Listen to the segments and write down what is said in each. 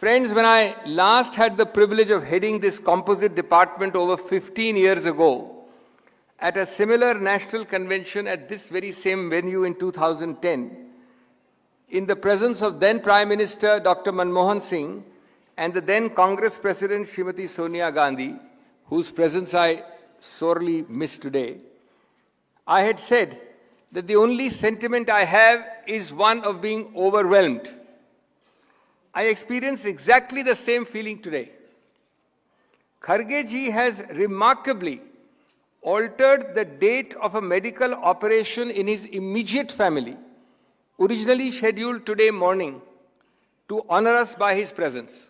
Friends, when I last had the privilege of heading this composite department over 15 years ago, at a similar national convention at this very same venue in 2010, in the presence of then Prime Minister Dr. Manmohan Singh and the then Congress President Srimati Sonia Gandhi, whose presence I sorely miss today, I had said that the only sentiment I have is one of being overwhelmed. I experience exactly the same feeling today. Kharge ji has remarkably altered the date of a medical operation in his immediate family, originally scheduled today morning, to honor us by his presence.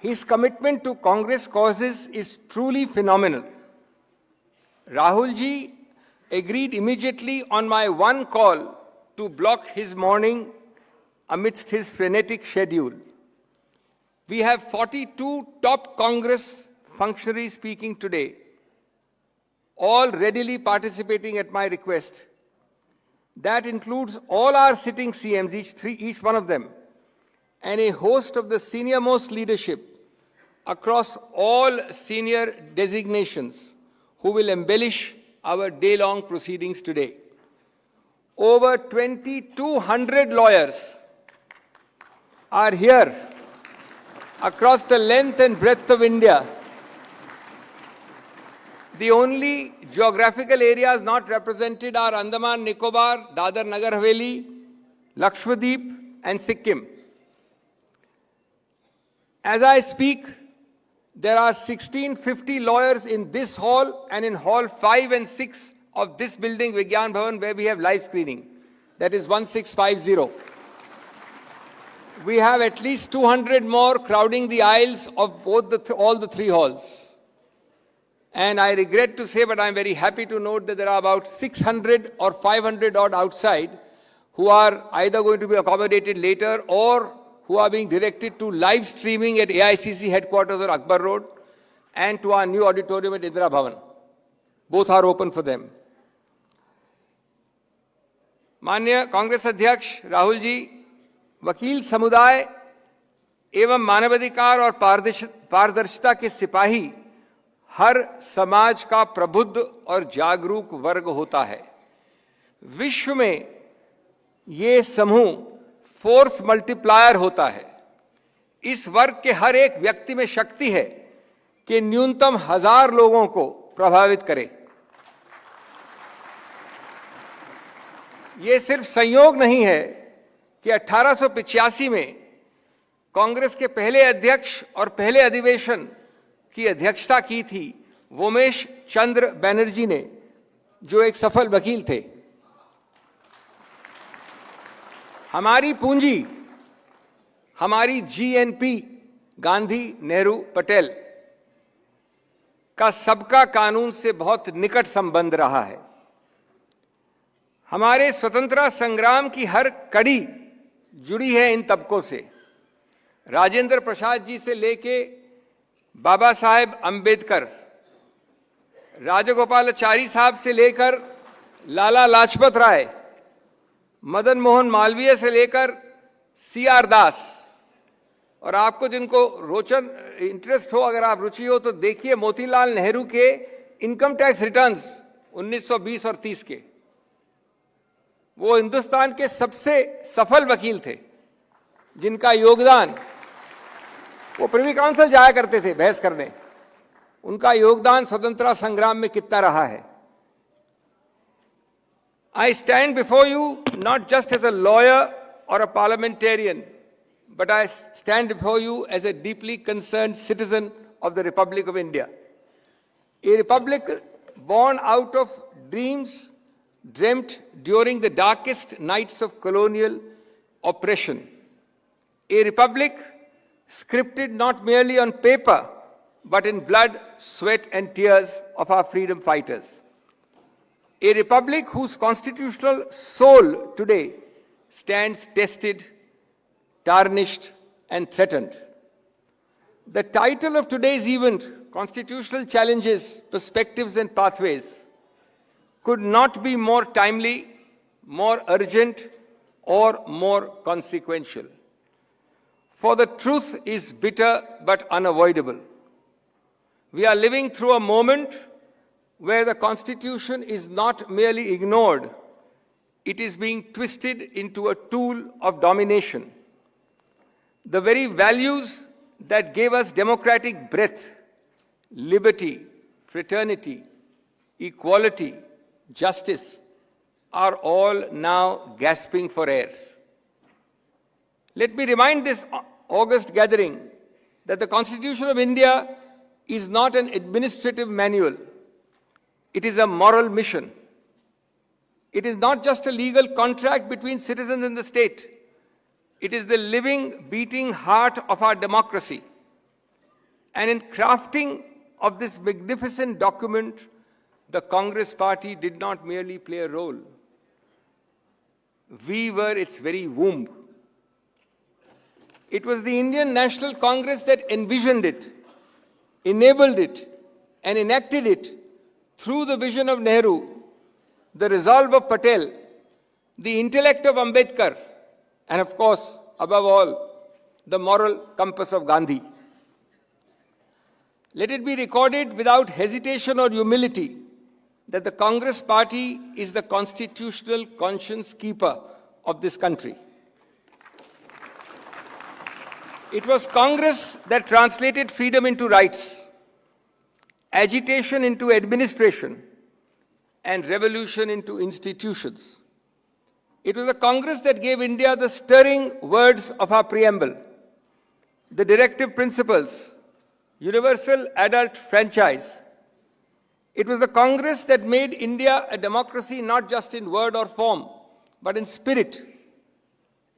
His commitment to Congress causes is truly phenomenal. Rahul ji agreed immediately on my one call to block his morning amidst his frenetic schedule. We have 42 top Congress functionaries speaking today, all readily participating at my request. That includes all our sitting CMs, each one of them, and a host of the senior-most leadership across all senior designations who will embellish our day-long proceedings today. Over 2,200 lawyers are here across the length and breadth of India. The only geographical areas not represented are Andaman, Nicobar, Dadar Nagar Haveli, Lakshadweep and Sikkim. As I speak, there are 1,650 lawyers in this hall and in hall 5 and 6 of this building, Vigyan Bhavan, where we have live screening. That is 1650. We have at least 200 more crowding the aisles of all the three halls. And I regret to say, but I'm very happy to note that there are about 600 or 500 odd outside who are either going to be accommodated later or who are being directed to live streaming at AICC headquarters or Akbar Road and to our new auditorium at Indira Bhavan. Both are open for them. माननीय कांग्रेस अध्यक्ष राहुल जी, वकील समुदाय एवं मानवाधिकार और पारदर्शिता के सिपाही हर समाज का प्रबुद्ध और जागरूक वर्ग होता है. विश्व में ये समूह फोर्स मल्टीप्लायर होता है. इस वर्ग के हर एक व्यक्ति में शक्ति है कि न्यूनतम 1000 लोगों को प्रभावित करे. ये सिर्फ संयोग नहीं है कि 1885 में कांग्रेस के पहले अध्यक्ष और पहले अधिवेशन की अध्यक्षता की थी वोमेश चंद्र बनर्जी ने, जो एक सफल वकील थे. हमारी पूंजी, हमारी जीएनपी गांधी, नेहरू, पटेल का सबका कानून से बहुत निकट संबंध रहा है. हमारे स्वतंत्रता संग्राम की हर कड़ी जुड़ी है इन तबकों से. राजेंद्र प्रसाद जी से लेके बाबा साहेब अंबेडकर, राजगोपालाचारी साहब से लेकर लाला लाजपत राय, मदन मोहन मालवीय से लेकर CR दास, और आपको जिनको रोचन इंटरेस्ट हो, अगर आप रुचि हो तो देखिए मोतीलाल नेहरू के इनकम टैक्स रिटर्न्स 1920 और 30 के. वो हिंदुस्तान के सबसे सफल वकील थे जिनका योगदान, वो प्रिवी काउंसिल जाया करते थे बहस करने, उनका योगदान स्वतंत्रता संग्राम में कितना रहा है. I stand before you not just as a lawyer or a parliamentarian, but I stand before you as a deeply concerned citizen of the Republic of India. A republic born out of dreams dreamt during the darkest nights of colonial oppression. A republic scripted not merely on paper, but in blood, sweat and tears of our freedom fighters. A republic whose constitutional soul today stands tested, tarnished and threatened. The title of today's event, Constitutional Challenges, Perspectives and Pathways, could not be more timely, more urgent, or more consequential. For the truth is bitter but unavoidable. We are living through a moment where the Constitution is not merely ignored, it is being twisted into a tool of domination. The very values that gave us democratic breadth, liberty, fraternity, equality, justice, are all now gasping for air. Let me remind this August gathering that the Constitution of India is not an administrative manual. It is a moral mission. It is not just a legal contract between citizens and the state. It is the living, beating heart of our democracy. And in crafting of this magnificent document, the Congress party did not merely play a role. We were its very womb. It was the Indian National Congress that envisioned it, enabled it, and enacted it through the vision of Nehru, the resolve of Patel, the intellect of Ambedkar, and of course, above all, the moral compass of Gandhi. Let it be recorded without hesitation or humility that the Congress party is the constitutional conscience keeper of this country. It was Congress that translated freedom into rights, agitation into administration, and revolution into institutions. It was the Congress that gave India the stirring words of our preamble, the directive principles, universal adult franchise. It was the Congress that made India a democracy not just in word or form, but in spirit.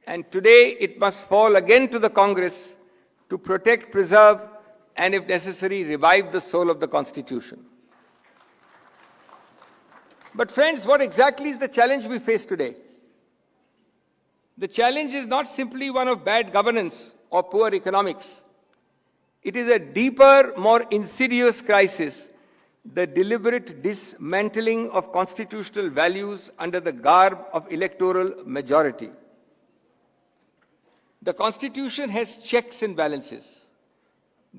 And today it must fall again to the Congress to protect, preserve, and if necessary, revive the soul of the Constitution. But friends, what exactly is the challenge we face today? The challenge is not simply one of bad governance or poor economics. It is a deeper, more insidious crisis, the deliberate dismantling of constitutional values under the garb of electoral majority. The Constitution has checks and balances.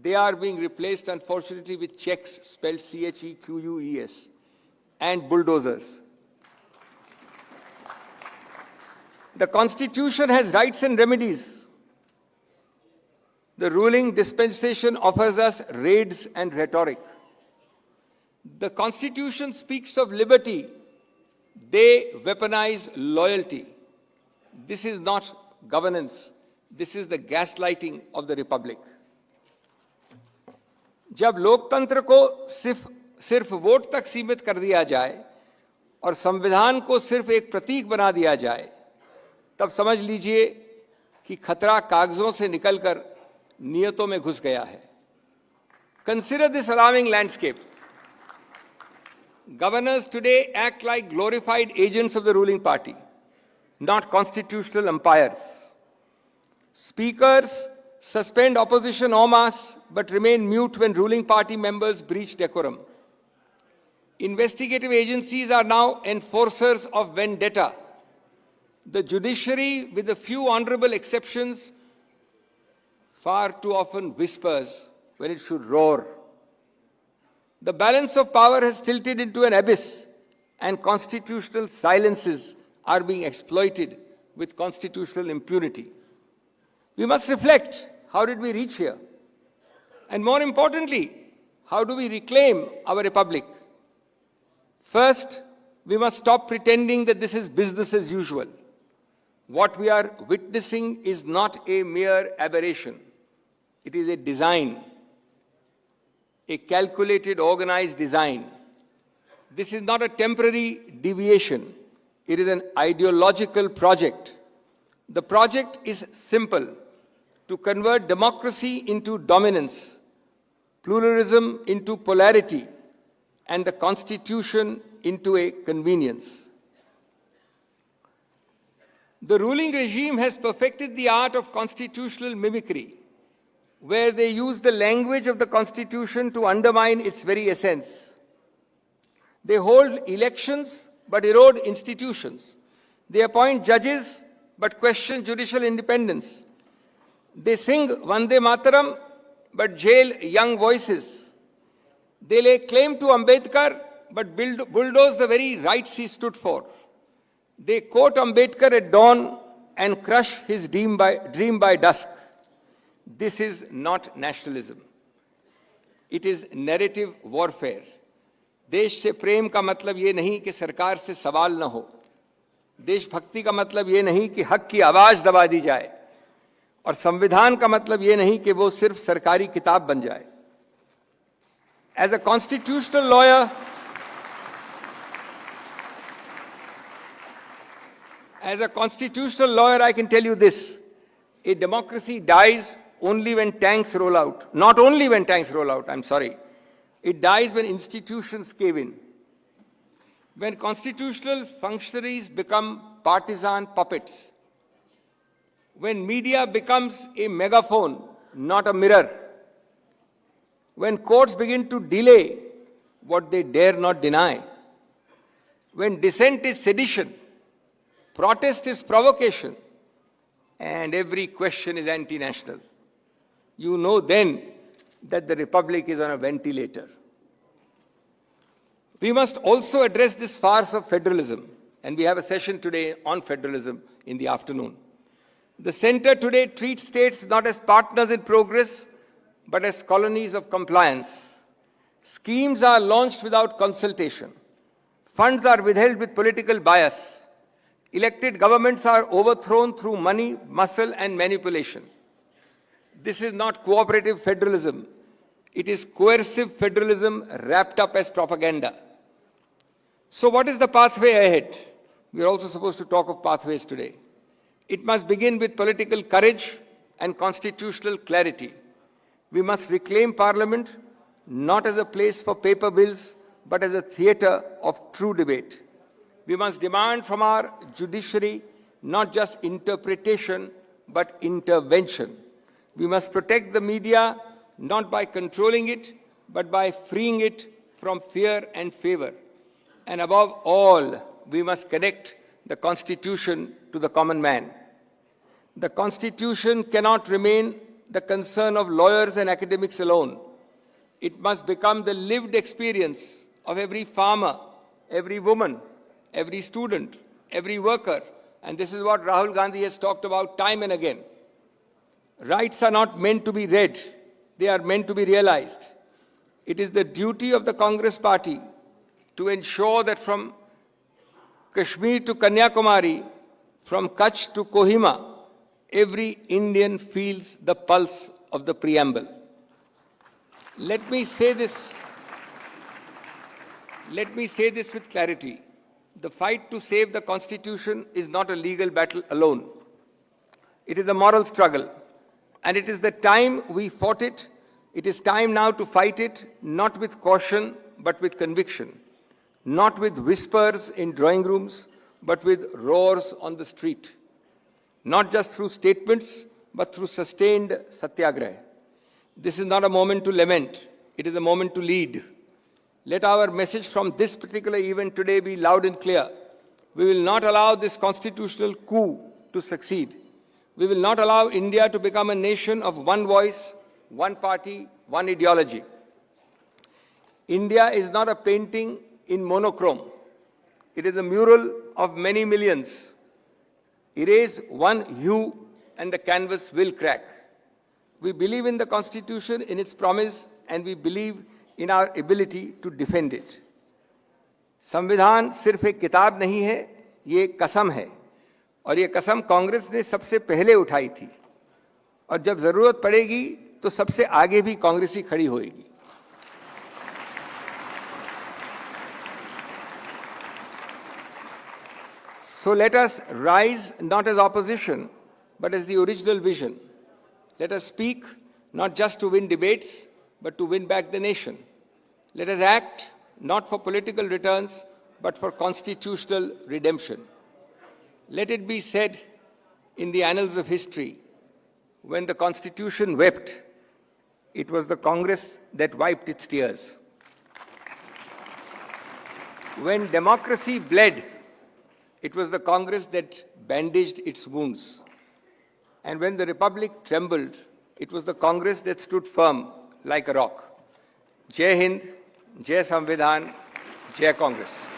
They are being replaced, unfortunately, with checks spelled C-H-E-Q-U-E-S and bulldozers. The Constitution has rights and remedies. The ruling dispensation offers us raids and rhetoric. The Constitution speaks of liberty. They weaponize loyalty. This is not governance. This is the gaslighting of the Republic. जब लोकतंत्र को सिर्फ vote तक सीमित कर दिया जाए और संविधान को सिर्फ एक प्रतीक बना दिया जाए, तब समझ लीजिए कि खतरा कागजों से निकलकर नियतों में घुस गया है. Consider this alarming landscape. Governors today act like glorified agents of the ruling party, not constitutional umpires. Speakers suspend opposition en masse but remain mute when ruling party members breach decorum. Investigative agencies are now enforcers of vendetta. The judiciary, with a few honorable exceptions, far too often whispers when it should roar. The balance of power has tilted into an abyss, and constitutional silences are being exploited with constitutional impunity. We must reflect, how did we reach here? And more importantly, how do we reclaim our republic? First, we must stop pretending that this is business as usual. What we are witnessing is not a mere aberration. It is a design, a calculated, organized design. This is not a temporary deviation. It is an ideological project. The project is simple: to convert democracy into dominance, pluralism into polarity, and the Constitution into a convenience. The ruling regime has perfected the art of constitutional mimicry, where they use the language of the Constitution to undermine its very essence. They hold elections but erode institutions. They appoint judges but question judicial independence. They sing Vande Mataram but jail young voices. They lay claim to Ambedkar but bulldoze the very rights he stood for. They quote Ambedkar at dawn and crush his dream by dusk. This is not nationalism. It is narrative warfare. देश से प्रेम का मतलब ये नहीं कि सरकार से सवाल न हो. देशभक्ति का मतलब ये नहीं कि हक की आवाज दबा दी जाए. और संविधान का मतलब ये नहीं कि वो सिर्फ सरकारी किताब बन जाए. As a constitutional lawyer, I can tell you this: a democracy dies only when tanks roll out. Not only when tanks roll out, I'm sorry. It dies when institutions cave in. When constitutional functionaries become partisan puppets. When media becomes a megaphone, not a mirror. When courts begin to delay what they dare not deny. When dissent is sedition, protest is provocation, and every question is anti-national. You know then that the Republic is on a ventilator. We must also address this farce of federalism, and we have a session today on federalism in the afternoon. The center today treats states not as partners in progress, but as colonies of compliance. Schemes are launched without consultation. Funds are withheld with political bias. Elected governments are overthrown through money, muscle, and manipulation. This is not cooperative federalism. It is coercive federalism wrapped up as propaganda. So what is the pathway ahead? We are also supposed to talk of pathways today. It must begin with political courage and constitutional clarity. We must reclaim Parliament not as a place for paper bills, but as a theatre of true debate. We must demand from our judiciary not just interpretation, but intervention. We must protect the media not by controlling it, but by freeing it from fear and favor. And above all, we must connect the Constitution to the common man. The Constitution cannot remain the concern of lawyers and academics alone. It must become the lived experience of every farmer, every woman, every student, every worker. And this is what Rahul Gandhi has talked about time and again. Rights are not meant to be read. They are meant to be realized. It is the duty of the Congress party to ensure that from Kashmir to Kanyakumari, from Kutch to Kohima, every Indian feels the pulse of the preamble. Let me say this with clarity. The fight to save the Constitution is not a legal battle alone. It is a moral struggle. And it is the time we fought it. It is time now to fight it, not with caution, but with conviction. Not with whispers in drawing rooms, but with roars on the street. Not just through statements, but through sustained satyagraha. This is not a moment to lament. It is a moment to lead. Let our message from this particular event today be loud and clear. We will not allow this constitutional coup to succeed. We will not allow India to become a nation of one voice, one party, one ideology. India is not a painting in monochrome. It is a mural of many millions. Erase one hue and the canvas will crack. We believe in the Constitution, in its promise, and we believe in our ability to defend it. संविधान सिर्फ एक किताब नहीं है, ये एक कसम है. और ये कसम कांग्रेस ने सबसे पहले उठाई थी. और जब जरूरत पड़ेगी तो सबसे आगे भी कांग्रेस ही खड़ी होएगी. So let us rise not as opposition, but as the original vision. Let us speak not just to win debates, but to win back the nation. Let us act not for political returns, but for constitutional redemption. Let it be said in the annals of history, when the Constitution wept, it was the Congress that wiped its tears. When democracy bled, It was the Congress that bandaged its wounds. And when the Republic trembled, it was the Congress that stood firm like a rock. Jai Hind, Jai Samvidhan, Jai Congress.